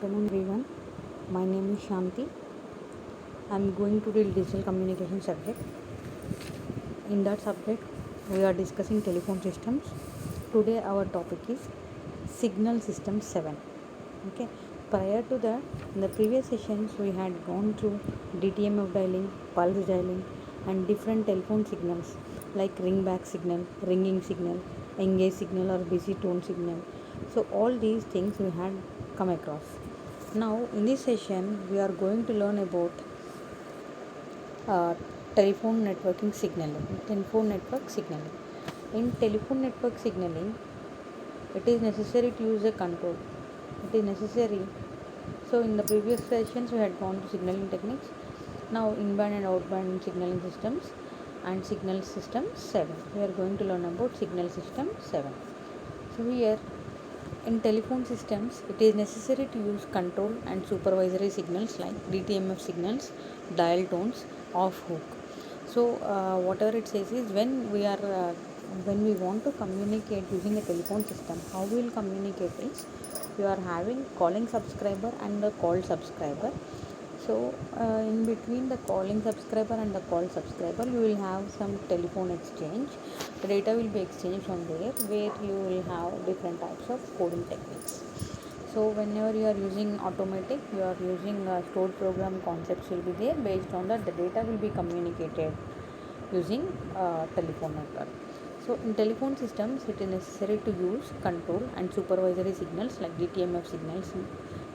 afternoon, everyone. My name is Shanti. I'm going to deal digital communication subject. In that subject, we are discussing telephone systems. Today, our topic is Signal System 7. Okay. Prior to that, in the previous sessions, we had gone through DTMF dialing, pulse dialing, and different telephone signals like ringback signal, ringing signal, engage signal, or busy tone signal. So, all these things we had come across. Now, in this session, we are going to learn about uh, telephone networking signaling. Telephone network signaling. In telephone network signaling, it is necessary to use a control. It is necessary. So, in the previous sessions, we had gone to signaling techniques. Now, inbound and outbound signaling systems and signal system 7. We are going to learn about signal system 7. So, here in telephone systems, it is necessary to use control and supervisory signals like DTMF signals, dial tones, off hook. So, whatever it says is when we want to communicate using a telephone system, how we will communicate is you are having calling subscriber and the call subscriber. So, in between the calling subscriber and the call subscriber, you will have some telephone exchange. The data will be exchanged from there, where you will have different types of coding techniques. So, whenever you are using automatic, you are using stored program concepts will be there. Based on that, the data will be communicated using telephone network. So, in telephone systems, it is necessary to use control and supervisory signals like DTMF signals,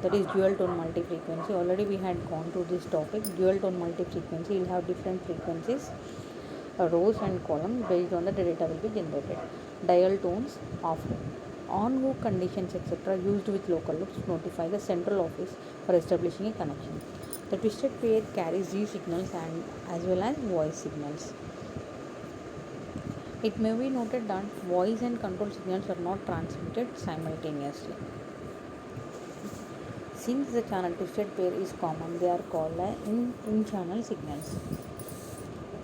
that is dual tone multi frequency. Already we had gone through this topic. Dual tone multi frequency, you will have different frequencies, rows and columns. Based on that, the data will be generated. Dial tones, off hook, on hook conditions, etc., used with local loops notify the central office for establishing a connection. The twisted pair carries these signals and as well as voice signals. It may be noted that voice and control signals are not transmitted simultaneously. Since the channel twisted pair is common, they are called in-channel signals.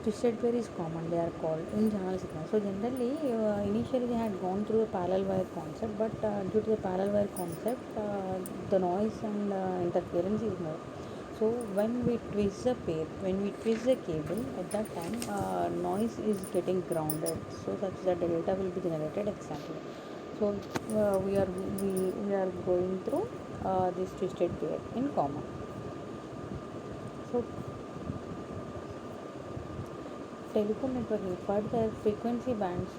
Twisted pair is common, they are called in-channel signals. So generally, initially they had gone through the parallel wire concept, but due to the parallel wire concept, the noise and interference is more. So when we twist the pair, when we twist the cable, at that time noise is getting grounded, so such that the data will be generated exactly. So we are going through this twisted pair in common. So telephone networking, further frequency bands,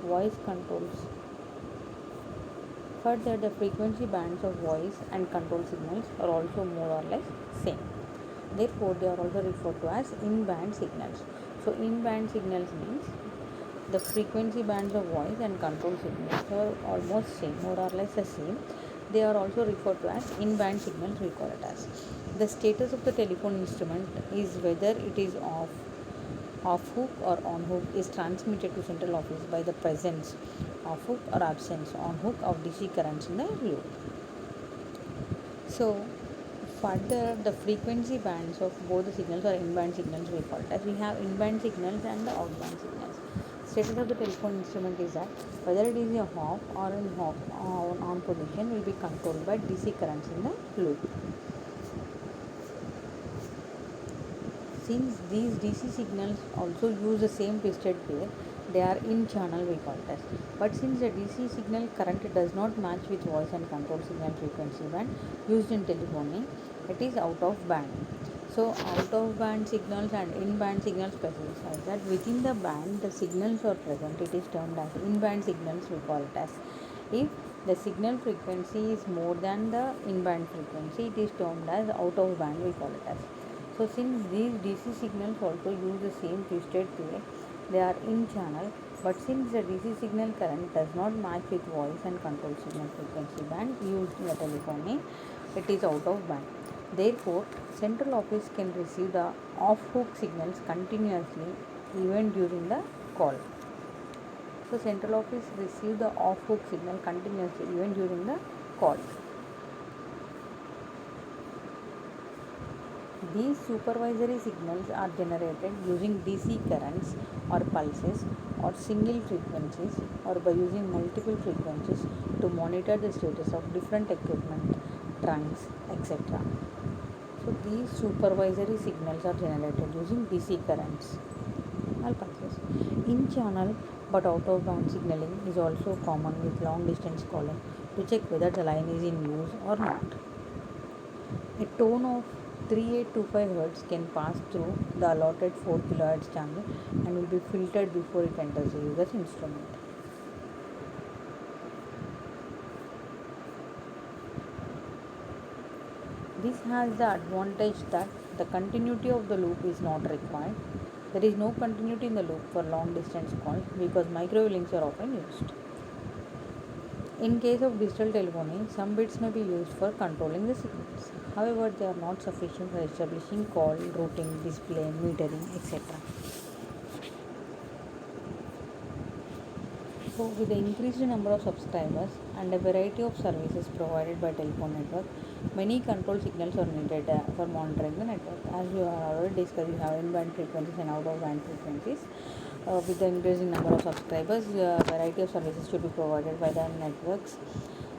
voice controls. Further, the frequency bands of voice and control signals are also more or less same. Therefore, they are also referred to as in-band signals. So, in-band signals means the frequency bands of voice and control signals are almost same, more or less the same. They are also referred to as in-band signals, we call it as. The status of the telephone instrument is whether it is off hook or on hook is transmitted to central office by the presence of hook or absence on hook of DC currents in the loop. So, further, the frequency bands of both the signals or in-band signals we call it as. We have in-band signals and the out-band signals. Status of the telephone instrument is that whether it is a off or on position will be controlled by DC currents in the loop. Since these DC signals also use the same twisted pair, they are in channel, we call it as. But since the DC signal current does not match with voice and control signal frequency band used in telephony, it is out of band. So out of band signals and in band signals specifies that within the band the signals are present. It is termed as in band signals, we call it as. If the signal frequency is more than the in band frequency, it is termed as out of band, we call it as. So since these DC signals also use the same twisted pair, they are in channel, but since the DC signal current does not match with voice and control signal frequency band used in the telephony, it is out of band. Therefore, central office can receive the off-hook signals continuously even during the call. So central office receive the off-hook signal continuously even during the call. These supervisory signals are generated using DC currents or pulses or single frequencies or by using multiple frequencies to monitor the status of different equipment trunks, etc. So these supervisory signals are generated using DC currents. All passes in channel, but out of band signaling is also common with long distance calling to check whether the line is in use or not. A tone of 3825 Hz can pass through the allotted 4 kHz channel and will be filtered before it enters the user's instrument. This has the advantage that the continuity of the loop is not required. There is no continuity in the loop for long distance calls because microwave links are often used. In case of digital telephony, some bits may be used for controlling the signals. However, they are not sufficient for establishing call, routing, display, metering, etc. So, with the increased number of subscribers and a variety of services provided by telephone network, many control signals are needed for monitoring the network. As we have already discussed, we have in-band frequencies and out-of-band frequencies. With the increasing number of subscribers, a variety of services should be provided by the networks.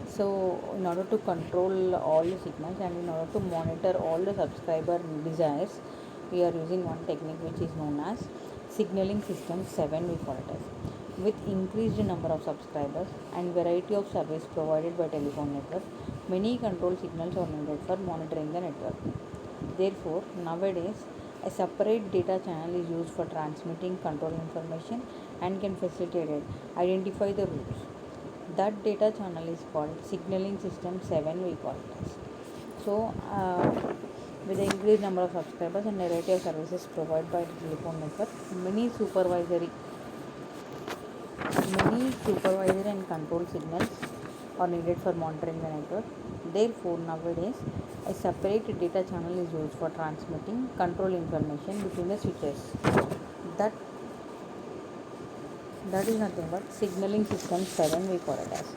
So, in order to control all the signals and in order to monitor all the subscriber desires, we are using one technique which is known as signaling system 7, we call it as. With increased number of subscribers and variety of service provided by telephone network, many control signals are needed for monitoring the network. Therefore, nowadays, a separate data channel is used for transmitting control information and can facilitate it, identify the routes. That data channel is called signaling system 7, we call it as. So, with the increased number of subscribers and a variety of services provided by the telephone network, many supervisory and control signals are needed for monitoring the network. Therefore, nowadays, a separate data channel is used for transmitting control information between the switches. That is nothing but signaling system 7, we call it as.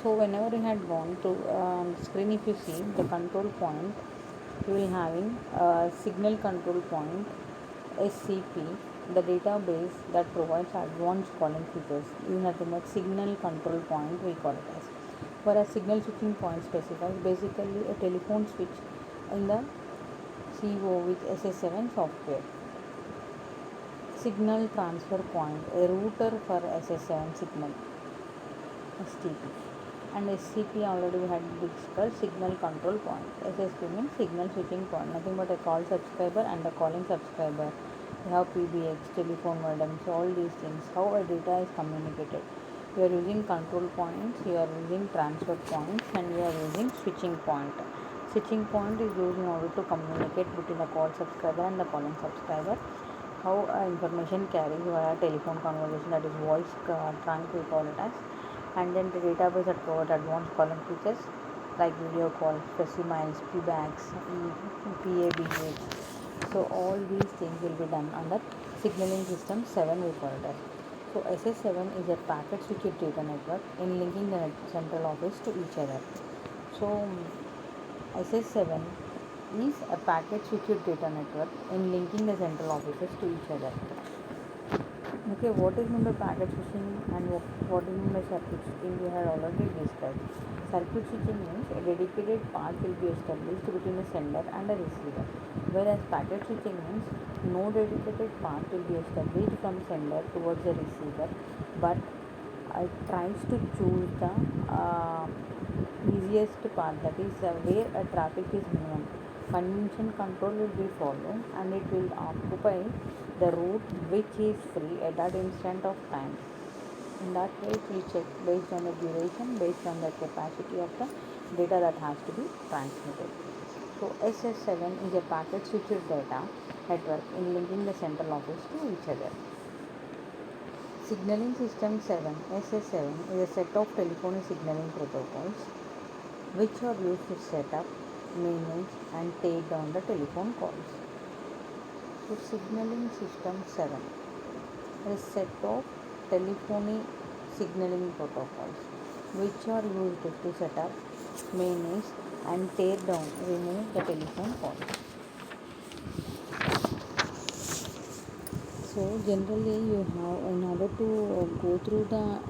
So, whenever you had gone to screen, if you see the control point, you will having signal control point SCP, the database that provides advanced calling features, is nothing but signal control point, we call it as. Whereas signal switching point specifies basically a telephone switch in the CO with SS7 software. Signal transfer point, a router for SS7 signal, STP. And SCP already we had discussed, signal control point. SSP means signal switching point, nothing but a call subscriber and a calling subscriber. We have PBX, telephone modems, all these things, how a data is communicated. You are using control points, you are using transfer points, and you are using switching point. Switching point is used in order to communicate between the call subscriber and the calling subscriber. How information carries via telephone conversation, that is voice trunk, we call it as. And then the database that provides advanced calling features like video calls, specimens, PBAX, PABH. So all these things will be done under signaling system 7, we call it as. So SS7 is a packet switched data network in linking the central office to each other. So SS7 is a packet switched data network in linking the central offices to each other. Okay, what is meant by packet switching and what is meant by circuit switching, we had already discussed. Circuit switching means a dedicated path will be established between a sender and a receiver, whereas packet switching means no dedicated path will be established from sender towards the receiver, but it tries to choose the easiest path, that is where a traffic is minimum. Convention control will be followed and it will occupy the route which is free at that instant of time. In that way, it will check based on the duration, based on the capacity of the data that has to be transmitted. So SS7 is a packet switched data network in linking the central office to each other. Signaling system 7, SS7, is a set of telephony signaling protocols which are used to set up, manage and take down the telephone calls. So signaling system 7 is a set of telephony signaling protocols which are used to set up, manage and tear down, remove the telephone calls. So generally you have, in order to go through the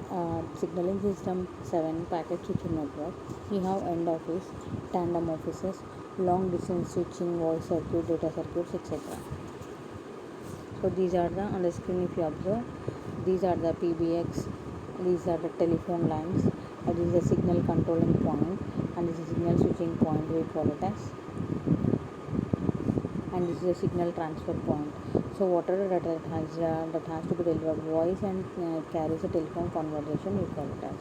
signaling system 7 packet switching network, you have end office, tandem offices, long distance switching, voice circuit, data circuits, etc. So these are the, on the screen if you observe, these are the PBX, these are the telephone lines, and this is the signal controlling point, and this is signal switching point we call it as, and this is a signal transfer point. So whatever data that has to be delivered voice and carries a telephone conversation, we call it as.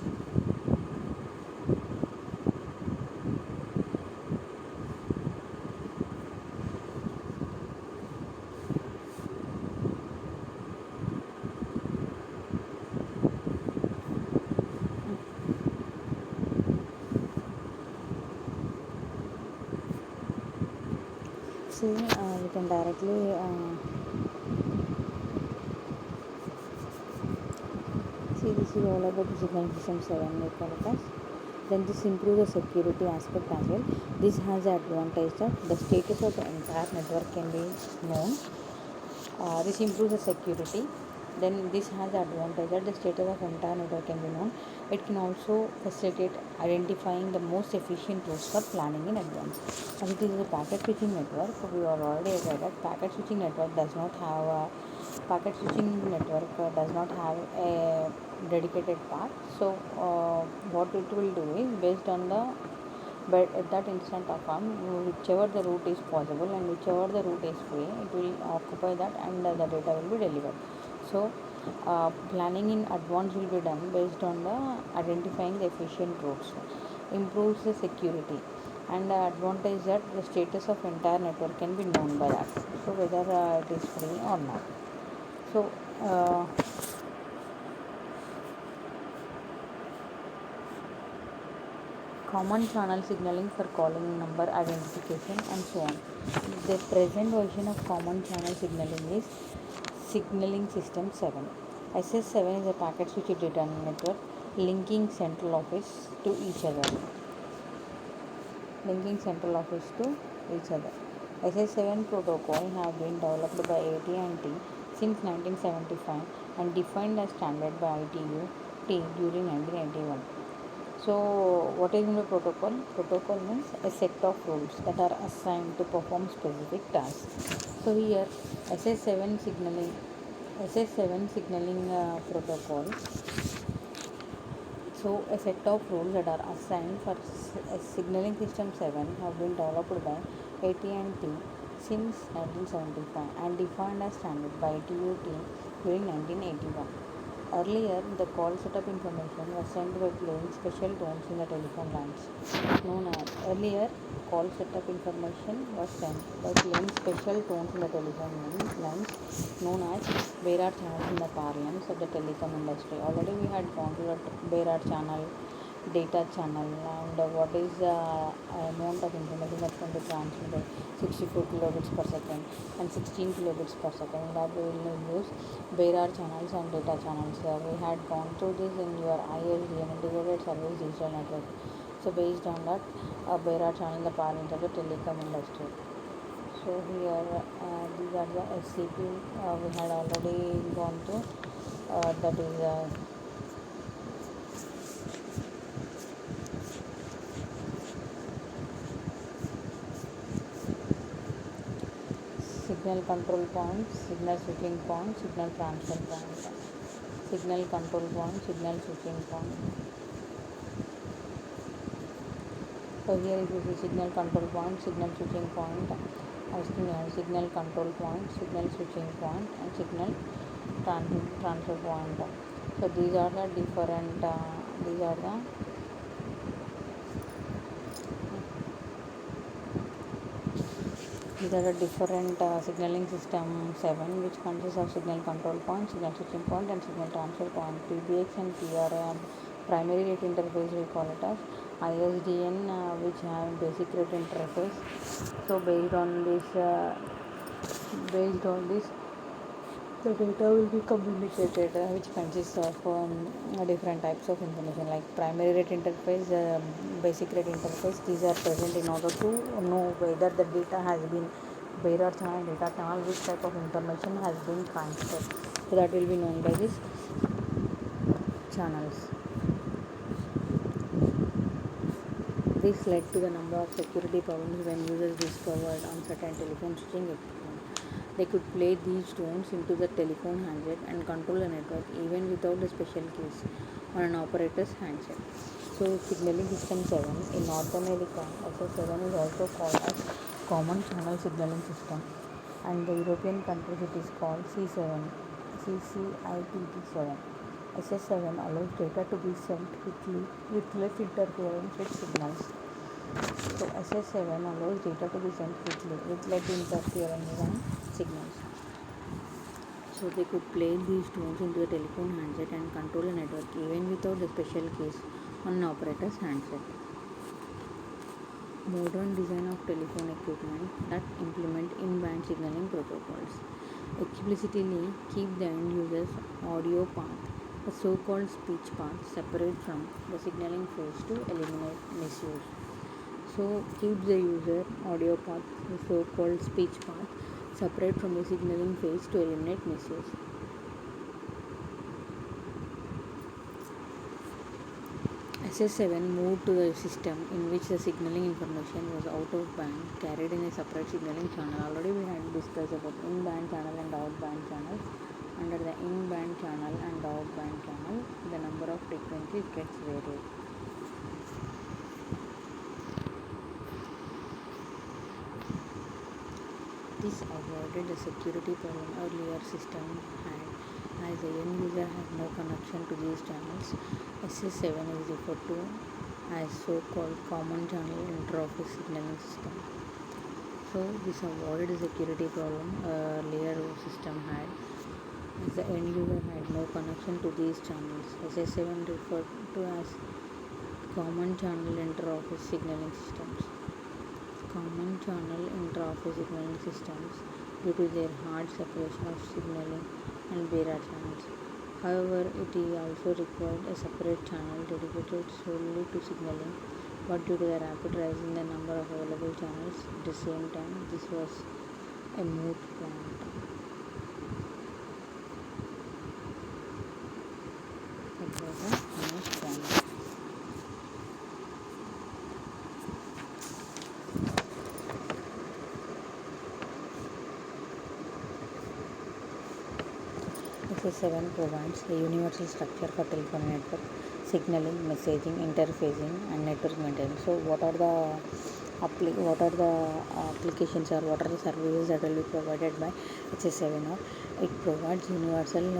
See, we can directly see, this is all about the signal system 7 we call it as. Then this improves the security aspect as well. This has the advantage that the status of the entire network can be known. This improves the security. Then this has the advantage that the status of entire network can be known. It can also facilitate identifying the most efficient routes for planning in advance. As it is a packet switching network, we are already aware that packet switching network does not have a dedicated path. So what it will do is, based on the, but at that instant of time, whichever the route is possible and whichever the route is free, it will occupy that, and the data will be delivered. So planning in advance will be done based on the identifying the efficient routes, improves the security, and the advantage that the status of entire network can be known by that, so whether it is free or not. So common channel signaling for calling number identification and so on. The present version of common channel signaling is signaling system 7. SS7 is a packet switched data network linking central office to each other. SS7 protocol have been developed by AT&T since 1975 and defined as standard by ITU-T during 1981. So what is in the protocol? Protocol means a set of rules that are assigned to perform specific tasks. So here SS7 signaling protocol. So a set of rules that are assigned for signaling system 7 have been developed by AT&T since 1975 and defined as standard by ITU-T during 1981. Earlier, the call setup information was sent by playing special tones in the telephone lines. Call setup information was sent by playing special tones in the telephone lines, known as Baird channels in the parlance of the telecom industry. Already we had gone to the Baird channel, data channel, and what is the amount of information that's going to transmit, 64 kilobits per second and 16 kilobits per second. That we will use Baird channels and data channels. We had gone through this in your ISDN, integrated service digital network. So based on that, Baird channel, the parlance of the telecom industry. So here these are the SCP we had already gone through, that is signal control point, signal switching point, signal transfer point, signal control point, signal switching point. So here it is a signal control point, signal switching point, signal control point, signal switching point, and signal transfer point. So these are the different signaling system 7, which consists of signal control point, signal switching point, and signal transfer point. PBX and PRA, primary rate interface we call it as. ISDN, which have basic rate interface. So based on this, the data will be communicated, which consists of different types of information like primary rate interface, basic rate interface. These are present in order to know whether the data has been where our channel, data channel, which type of information has been transferred. So that will be known by this channels. This led to the number of security problems when users discovered uncertain telephone switching equipment. They could play these stones into the telephone handset and control the network even without the special keys on an operator's handset. So signaling system 7 in North America, SS7 is also called as common channel signaling system, and the European countries it is called C7, CCITT7. SS7 allows data to be sent quickly with less interference with signals. So SS7 allows data to be sent quickly with less interference and signals. So they could play these tones into the telephone handset and control the network even without the special keys on an operator's handset. Modern design of telephone equipment that implement in-band signaling protocols explicitly keep the end user's audio path, the so-called speech path, separate from the signaling phase to eliminate misuse. So keep the user audio path, the so-called speech path, separate from the signaling phase to eliminate misuse. SS7 moved to a system in which the signaling information was out of band, carried in a separate signaling channel. Already we had discussed about in-band channel and out-band channels. Under the in-band channel and out-band channel, the number of frequencies gets varied. This avoided the security problem earlier system had, as the end user had no connection to these channels. SS7 is referred to as so-called common channel inter-office signaling system. So this avoided the security problem earlier system had, as the end user had no connection to these channels. SS7 referred to as common channel inter-office signaling systems. Common channel inter-office signaling systems due to their hard separation of signaling and bearer channels. However, it also required a separate channel dedicated solely to signaling, but due to the rapid rise in the number of available channels at the same time, this was a moot point. It was a moot point. SS7 provides a universal structure for telephone network signaling, messaging, interfacing, and network maintenance. So, what are the applications or what are the services that will be provided by SS7? Or it provides universal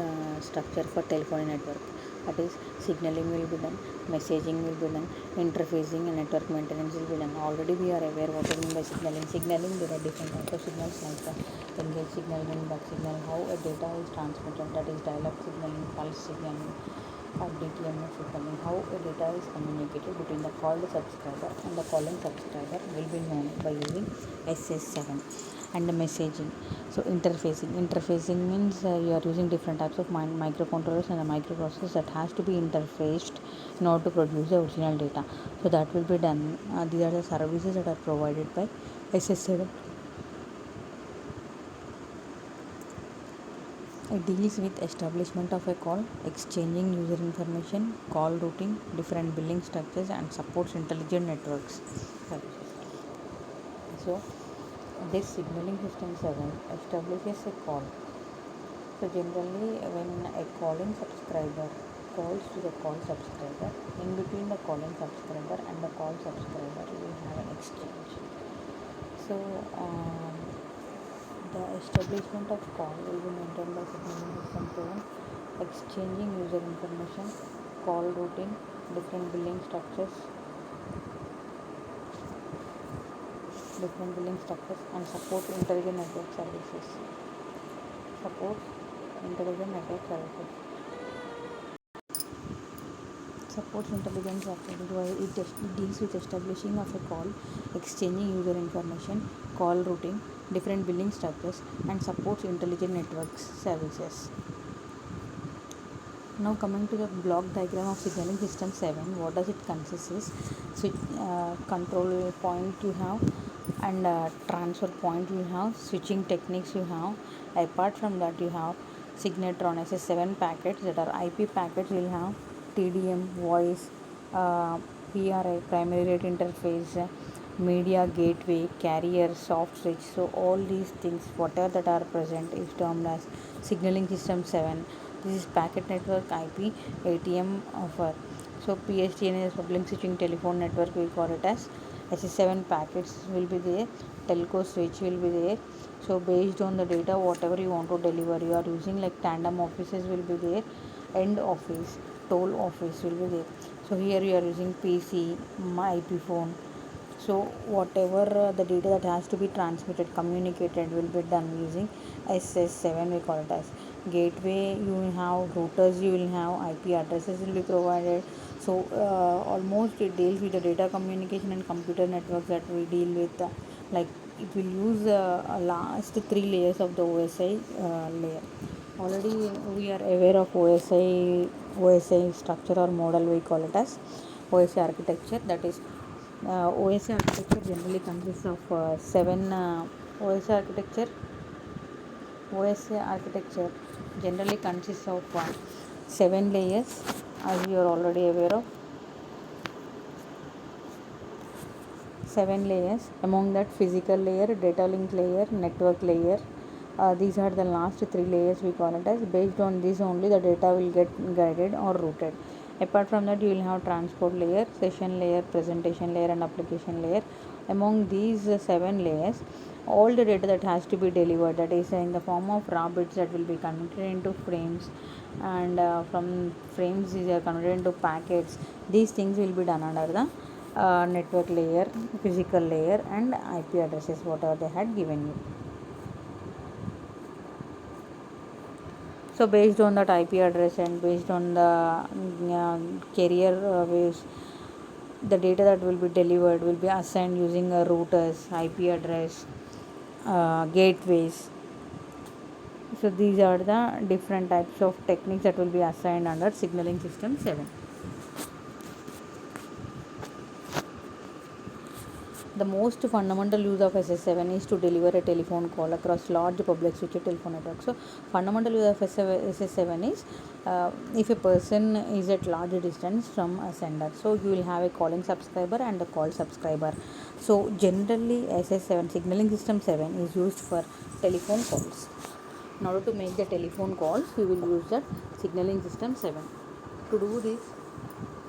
structure for telephone network. That is, signaling will be done, messaging will be done, interfacing and network maintenance will be done. Already we are aware what is meant by signaling. Signaling, there are different types of signals like the engage signal, ring-back signal, how a data is transmitted, that is dial-up signaling, pulse signaling, or DTMF signaling, how a data is communicated between the called subscriber and the calling subscriber will be known by using SS7. And the messaging, so interfacing means you are using different types of microcontrollers and the microprocessors that has to be interfaced in order to produce the original data, so that will be done. These are the services that are provided by SS7. It deals with establishment of a call, exchanging user information, call routing, different billing structures, and supports intelligent networks services. So this signaling system 7 establishes a call. So generally when a calling subscriber calls to the call subscriber, in between the calling subscriber and the call subscriber we have an exchange. So the establishment of call will be maintained by signaling system 7, exchanging user information, call routing, different billing structures, and support intelligent network services. Supports intelligent network services. Supports intelligent services. It deals with establishing of a call, exchanging user information, call routing, different billing structures, and supports intelligent networks services. Now coming to the block diagram of signaling system 7, what does it consist is? Switch control point you have, and transfer point you have, switching techniques you have. Apart from that, you have Signatron SS7 packets, that are IP packets. You'll have TDM, voice, uh, PRI, primary rate interface, media gateway, carrier, soft switch. So all these things, whatever that are present, is termed as signaling system 7. This is packet network IP ATM offer. So PSTN is public switching telephone network, we call it as SS7 packets will be there, telco switch will be there. So based on the data, whatever you want to deliver, you are using like tandem offices will be there, end office, toll office will be there. So here you are using PC, my IP phone. So whatever the data that has to be transmitted, communicated, will be done using SS7, we call it as gateway. You will have routers, you will have IP addresses will be provided. So almost it deals with the data communication and computer networks that we deal with, like it will use last three layers of the OSI layer. Already we are aware of OSI structure or model, we call it as OSI architecture. That is OSI architecture generally consists of seven OSI architecture. OSI architecture generally consists of 7 layers, as you are already aware of. 7 layers. Among that, physical layer, data link layer, network layer. These are the last 3 layers, we call it as. Based on this only the data will get guided or routed. Apart from that, you will have transport layer, session layer, presentation layer, and application layer. Among these 7 layers, all the data that has to be delivered, that is in the form of raw bits, that will be converted into frames, and from frames these are converted into packets. These things will be done under the network layer, physical layer, and IP addresses, whatever they had given you. So based on that IP address and based on the carrier waves, the data that will be delivered will be assigned using routers, IP address, gateways. So these are the different types of techniques that will be assigned under signaling system 7. The most fundamental use of SS7 is to deliver a telephone call across large public switched telephone network. So fundamental use of SS7 is if a person is at large distance from a sender, so you will have a calling subscriber and a call subscriber. So generally SS7, signaling system 7, is used for telephone calls. In order to make the telephone calls, we will use the signaling system 7. To do this,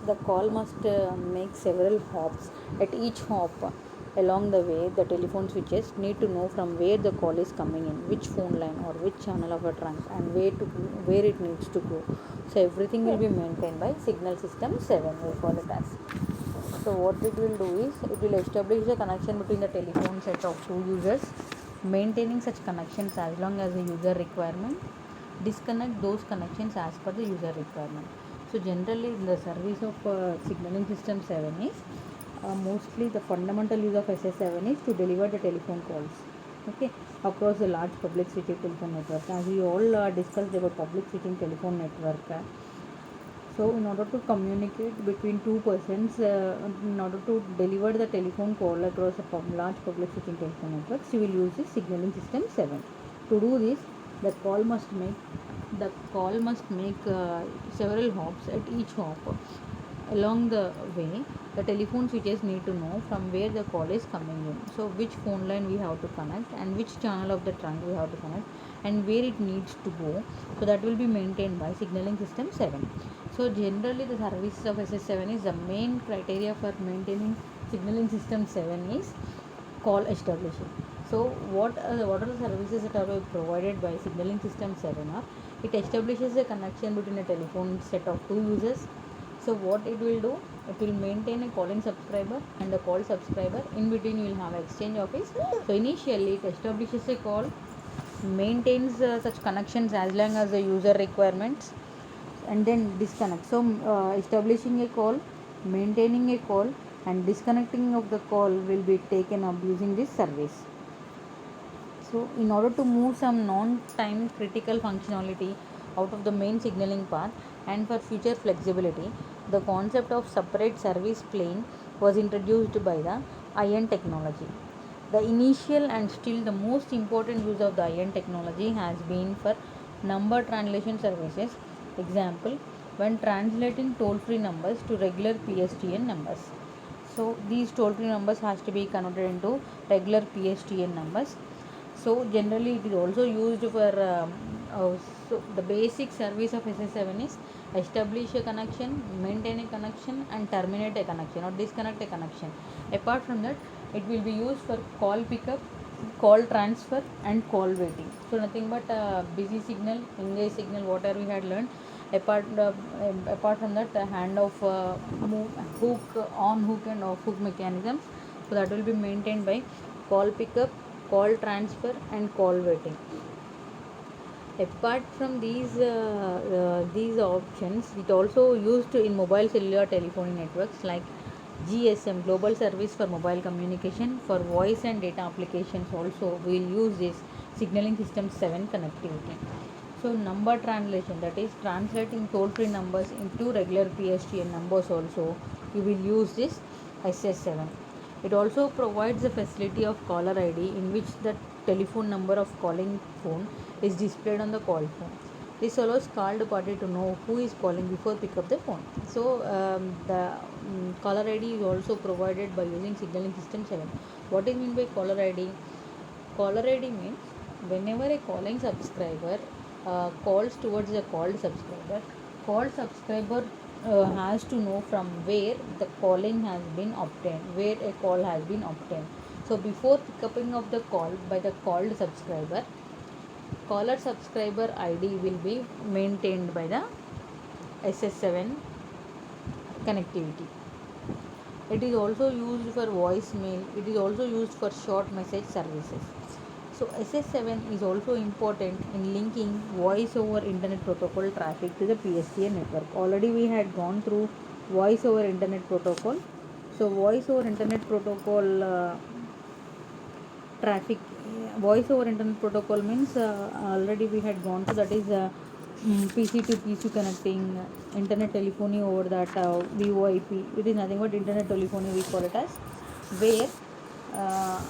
the call must make several hops. At each hop along the way, the telephone switches need to know from where the call is coming in, which phone line or which channel of a trunk, and where it needs to go. So everything will be maintained by signal system 7, we call it as. So what it will do is, it will establish a connection between the telephone set of two users, maintaining such connections as long as the user requirement, disconnect those connections as per the user requirement. So generally the service of signaling system 7 is mostly the fundamental use of SS7 is to deliver the telephone calls, okay, across the large public switching telephone network. As we all discussed about public switching telephone network, so in order to communicate between two persons, in order to deliver the telephone call across a large public switching telephone networks, you will use the signaling system 7. To do this, the call must make several hops. At each hop along the way, the telephone switches need to know from where the call is coming in. So which phone line we have to connect, and which channel of the trunk we have to connect, and where it needs to go. So that will be maintained by signaling system 7. So generally the services of SS7 is, the main criteria for maintaining signaling system 7 is call establishing. So what are the services that are provided by signaling system 7 are, it establishes a connection between a telephone set of two users. So what it will do, it will maintain a calling subscriber and a call subscriber. In between you will have exchange office. So initially it establishes a call, maintains such connections as long as the user requirements, and then disconnect. So establishing a call, maintaining a call, and disconnecting of the call will be taken up using this service. So in order to move some non-time critical functionality out of the main signaling path, and for future flexibility, the concept of separate service plane was introduced by the IN technology. The initial and still the most important use of the IN technology has been for number translation services. Example, when translating toll-free numbers to regular PSTN numbers. So these toll-free numbers has to be converted into regular PSTN numbers. So generally it is also used for so the basic service of SS7 is establish a connection, maintain a connection, and terminate a connection or disconnect a connection. Apart from that, it will be used for call pickup, call transfer, and call waiting. So nothing but busy signal, engage signal, whatever we had learned. Apart from that, handoff, hook, on hook and off hook mechanisms. So that will be maintained by call pickup, call transfer, and call waiting. Apart from these options, it also used in mobile cellular telephony networks like GSM, Global Service for Mobile Communication. For voice and data applications also we will use this signaling system 7 connectivity. So number translation, that is translating toll-free numbers into regular PSTN numbers also you will use this SS7. It also provides the facility of caller ID in which the telephone number of calling phone is displayed on the call phone. This allows called party to know who is calling before pick up the phone. So the caller ID is also provided by using signaling system 7. What is meant by caller ID? Caller ID means whenever a calling subscriber calls towards the called subscriber has to know from where the calling has been obtained, where a call has been obtained. So before picking up the call by the called subscriber, caller subscriber ID will be maintained by the SS7 connectivity. It is also used for voicemail. It is also used for short message services. So SS7 is also important in linking voice over internet protocol traffic to the PSTN network. Already we had gone through voice over internet protocol. So voice over internet protocol traffic, voice over internet protocol means already we had gone through, that is PC to PC connecting, internet telephony over that VoIP. It is nothing but internet telephony we call it as, where uh,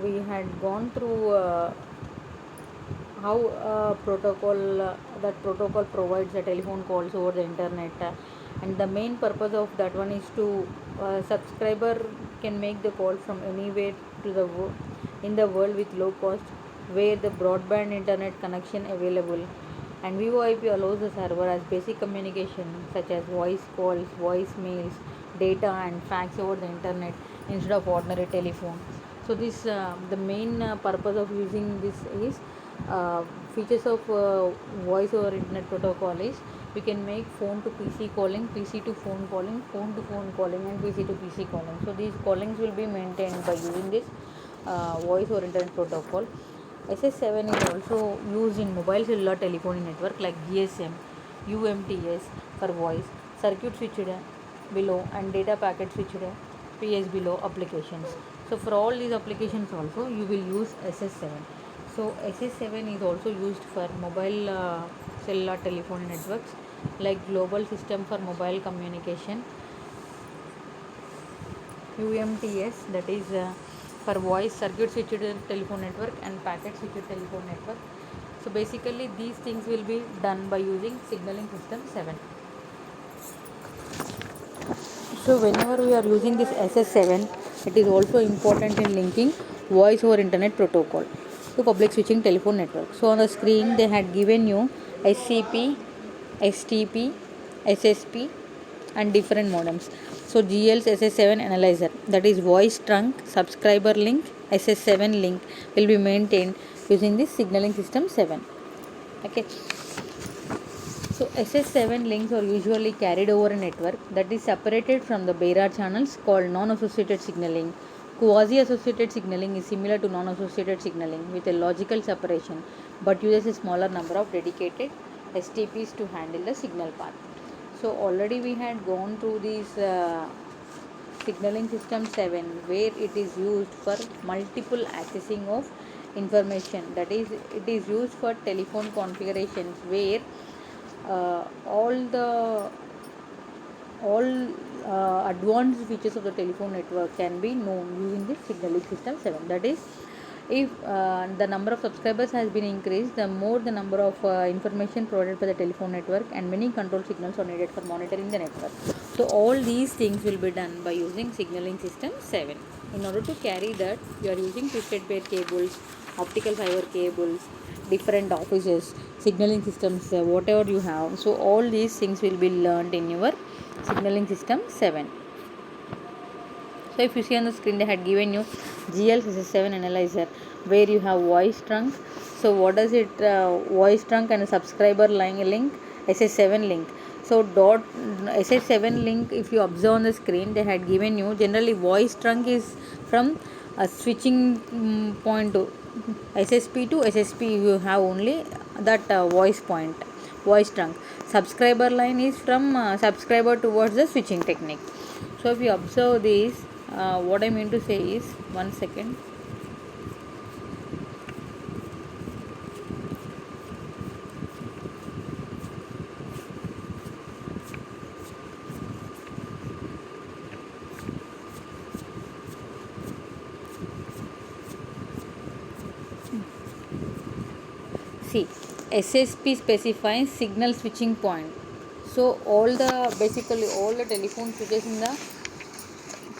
we had gone through how that protocol provides the telephone calls over the internet, and the main purpose of that one is to subscriber can make the call from anywhere to the in the world with low cost, where the broadband internet connection available. And VoIP allows the server as basic communication such as voice calls, voicemails, data, and fax over the internet instead of ordinary telephone. So this the main purpose of using this is features of voice over internet protocol is we can make phone to PC calling, PC to phone calling, phone to phone calling, and PC to PC calling. So these callings will be maintained by using this voice over internet protocol. SS7 is also used in mobile cellular telephony network like GSM, UMTS for voice, circuit switched below, and data packet switched PS below applications. So for all these applications also you will use SS7. So SS7 is also used for mobile cellular telephony networks like Global System for Mobile Communication, UMTS, that is for voice, circuit switched telephone network, and packet switched telephone network. So basically these things will be done by using signaling system 7. So whenever we are using this SS7, it is also important in linking voice over internet protocol to public switching telephone network. So on the screen they had given you SCP, STP, SSP, and different modems. So GL's SS7 analyzer, that is voice trunk subscriber link SS7 link, will be maintained using this signaling system 7. Okay. So SS7 links are usually carried over a network that is separated from the bearer channels called non-associated signaling. Quasi-associated signaling is similar to non-associated signaling with a logical separation but uses a smaller number of dedicated STPs to handle the signal path. So already we had gone through these signaling system 7 where it is used for multiple accessing of information, that is it is used for telephone configurations where uh, all the all advanced features of the telephone network can be known using this signaling system 7. That is, if the number of subscribers has been increased, the more the number of information provided by the telephone network, and many control signals are needed for monitoring the network. So all these things will be done by using signaling system 7. In order to carry that, you are using twisted pair cables, optical fiber cables, different offices, signaling systems, whatever you have. So all these things will be learned in your signaling system 7. So if you see on the screen, they had given you GL7 analyzer where you have voice trunk. So what does it, voice trunk and a subscriber line link, SS7 link. So dot SS7 link, if you observe on the screen, they had given you generally voice trunk is from a switching point to SSP to SSP. You have only that voice point, voice trunk. Subscriber line is from subscriber towards the switching technique. So if you observe this, what I mean to say is, one second. See, SSP specifies signal switching point. So basically all the telephone switches in the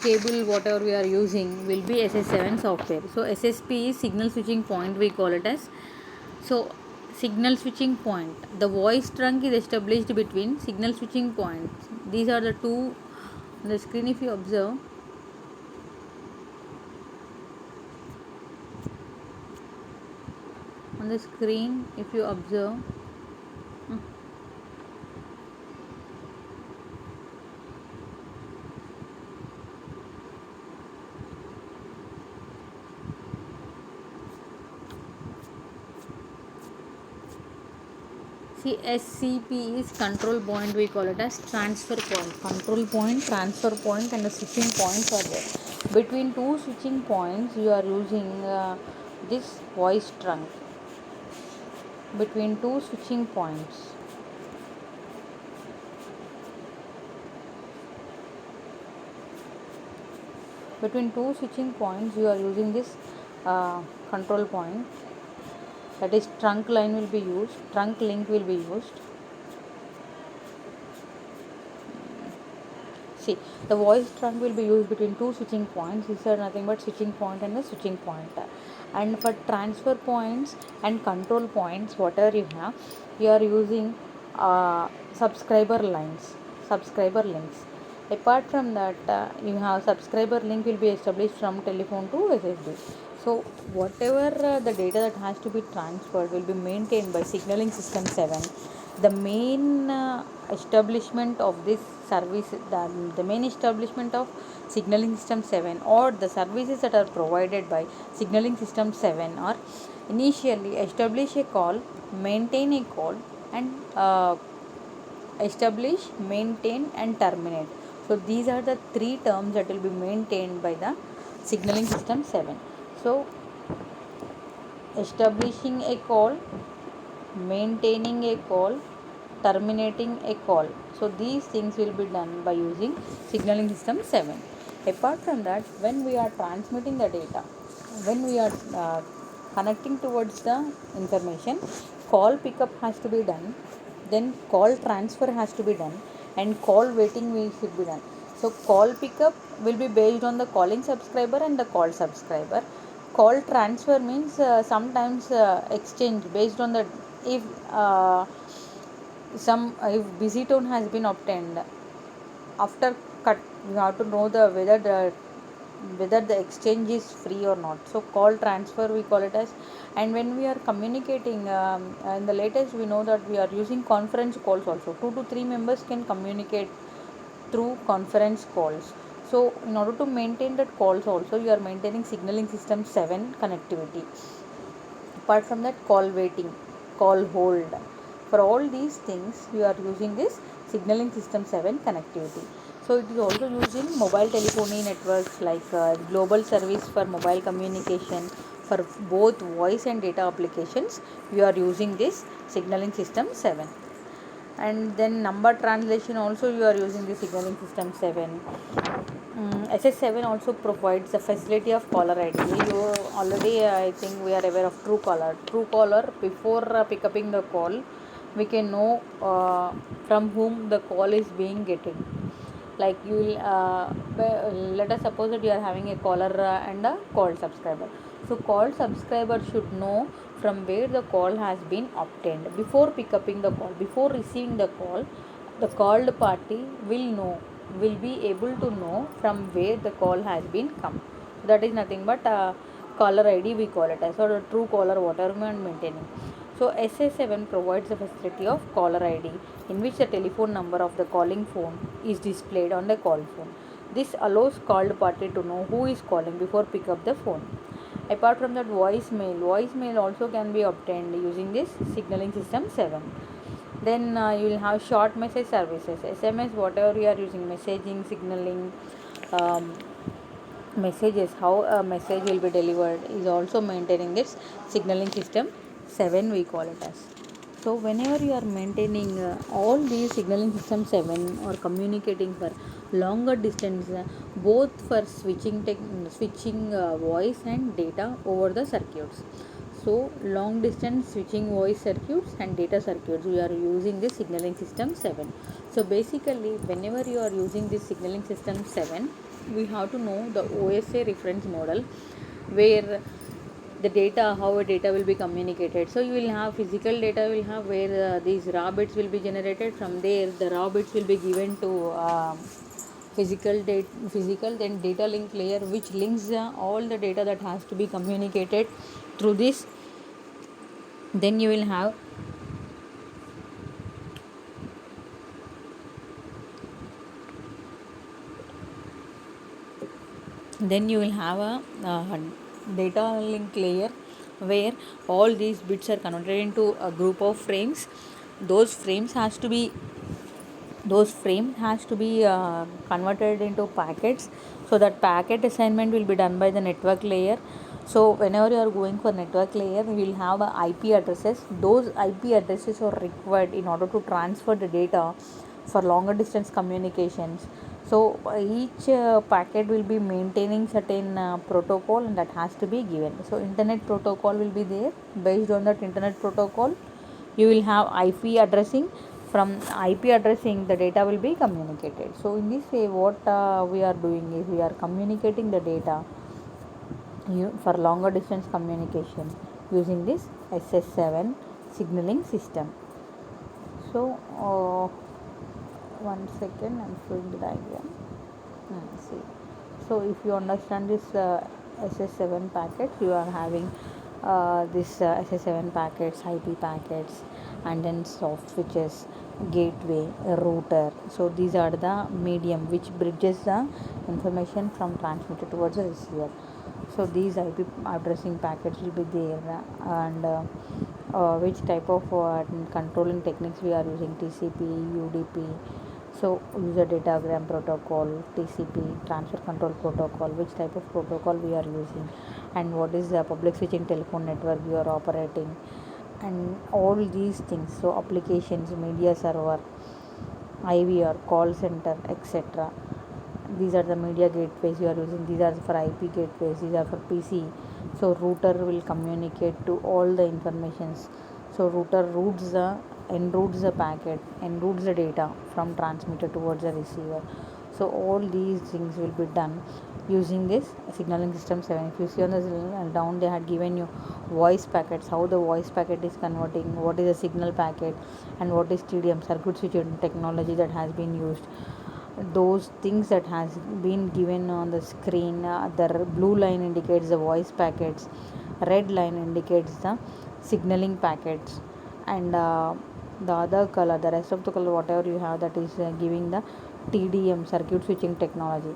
cable whatever we are using will be SS7 software. So SSP is signal switching point, we call it as. So signal switching point, the voice trunk is established between signal switching points. These are the two on the screen. If you observe, on the screen, if you observe, see, SCP is control point, we call it as transfer point. Control point, transfer point, and the switching points are there. Between two switching points, you are using this voice trunk. Between two switching points, you are using this control point. That is, trunk line will be used, trunk link will be used. See, the voice trunk will be used between two switching points. These are nothing but switching point and the switching point. And for transfer points and control points, whatever you have, you are using subscriber lines, subscriber links. Apart from that, you have subscriber link will be established from telephone to SSD. So whatever the data that has to be transferred will be maintained by signaling system 7. The main establishment of this service, the main establishment of signaling system 7, or the services that are provided by signaling system 7, are initially establish a call, maintain a call, and establish, maintain, and terminate. So these are the three terms that will be maintained by the signaling system 7. So establishing a call, maintaining a call, terminating a call. So these things will be done by using signaling system 7. Apart from that, when we are transmitting the data, when we are connecting towards the information, call pickup has to be done, then call transfer has to be done, and call waiting should be done. So call pickup will be based on the calling subscriber and the call subscriber. Call transfer means sometimes exchange based on the, if if busy tone has been obtained after cut, you have to know the whether the exchange is free or not. So call transfer we call it as. And when we are communicating, in the latest we know that we are using conference calls also. 2 to 3 members can communicate through conference calls. So in order to maintain that calls also, you are maintaining signaling system 7 connectivity. Apart from that, call waiting, call hold, for all these things you are using this signaling system 7 connectivity. So it is also used in mobile telephony networks like global service for mobile communication. For both voice and data applications, you are using this signaling system 7. And then number translation also you are using the signaling system 7. SS7 also provides the facility of caller ID. You already, I think we are aware of Truecaller. Truecaller, before picking the call, we can know from whom the call is being getting. Like you will, let us suppose that you are having a caller and a called subscriber. So called subscriber should know from where the call has been obtained before picking the call. Before receiving the call, the called party will be able to know from where the call has been come. That is nothing but caller ID we call it as, or a true caller, whatever we are maintaining. So SA7 provides the facility of caller ID, in which the telephone number of the calling phone is displayed on the call phone. This allows called party to know who is calling before pick up the phone. Apart from that, voicemail also can be obtained using this signaling system 7. Then you will have short message services, SMS, whatever you are using, messaging, signaling, um, messages, how a message will be delivered is also maintaining this signaling system 7 we call it as. So whenever you are maintaining all these signaling system 7 or communicating for longer distance, both for switching voice and data over the circuits. So long distance switching voice circuits and data circuits, we are using this signaling system 7. So basically whenever you are using this signaling system 7, we have to know the OSA reference model, where the data, how a data will be communicated. So you will have physical data, will have where these raw bits will be generated. From there the raw bits will be given to physical, then data link layer, which links all the data that has to be communicated through this. Then you will have a data link layer, where all these bits are converted into a group of frames. Those frames has to be converted into packets, so that packet assignment will be done by the network layer. So whenever you are going for network layer, we will have IP addresses. Those IP addresses are required in order to transfer the data for longer distance communications. So each packet will be maintaining certain protocol, and that has to be given. So internet protocol will be there. Based on that internet protocol, you will have IP addressing. From IP addressing, the data will be communicated. So in this way, what we are doing is we are communicating the data for longer distance communication using this SS7 signaling system. So one second, I'm showing the diagram. See, so if you understand this SS7 packets, you are having this SS7 packets, IP packets, and then soft switches, gateway, router. So these are the medium which bridges the information from transmitter towards the receiver. So these IP addressing packets will be there, and which type of controlling techniques we are using, TCP, UDP. So user datagram protocol, TCP, transfer control protocol, which type of protocol we are using, and what is the public switching telephone network we are operating, and all these things. So applications, media server, IVR, call center, etc. These are the media gateways you are using. These are for IP gateways. These are for PC. So router will communicate to all the informations. So router enroutes the packet, enroutes the data from transmitter towards the receiver. So all these things will be done using this signaling system 7. If you see on the down, they had given you voice packets, how the voice packet is converting, what is a signal packet, and what is TDM, circuit switching technology, that has been used. Those things that has been given on the screen, the blue line indicates the voice packets, red line indicates the signaling packets, and the other color, the rest of the color, whatever you have, that is giving the TDM, circuit switching technology.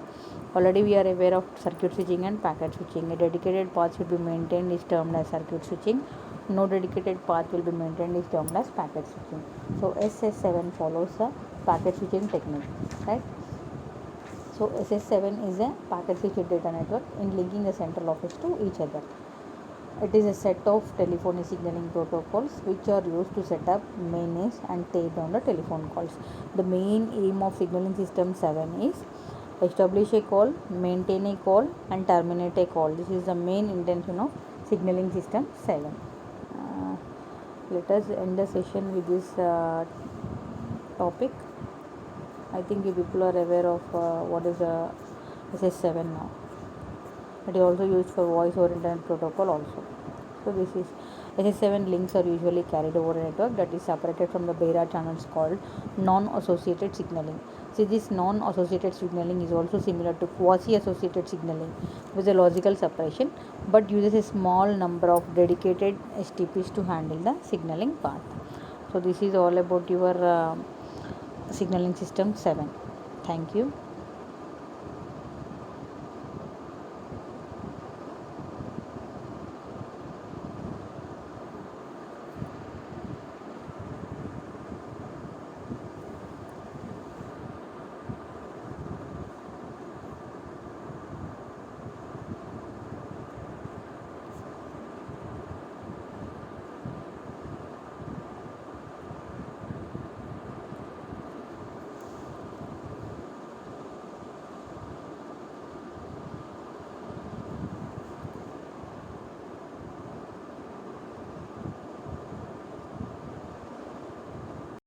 Already we are aware of circuit switching and packet switching. A dedicated path should be maintained is termed as circuit switching. No dedicated path will be maintained is termed as packet switching. So SS7 follows the packet switching technique, right? So SS7 is a packet switched data network in linking the central office to each other. It is a set of telephony signaling protocols which are used to set up, manage and take down the telephone calls. The main aim of signaling system 7 is establish a call, maintain a call and terminate a call. This is the main intention of signaling system 7. Let us end the session with this topic. I think you people are aware of what is SS7 now. It is also used for voice over internet protocol also. So this is SS7 links are usually carried over a network that is separated from the Beira channels called non-associated signaling. See, this non-associated signaling is also similar to quasi-associated signaling with a logical separation, but uses a small number of dedicated STPs to handle the signaling path. So this is all about your signaling system 7. Thank you.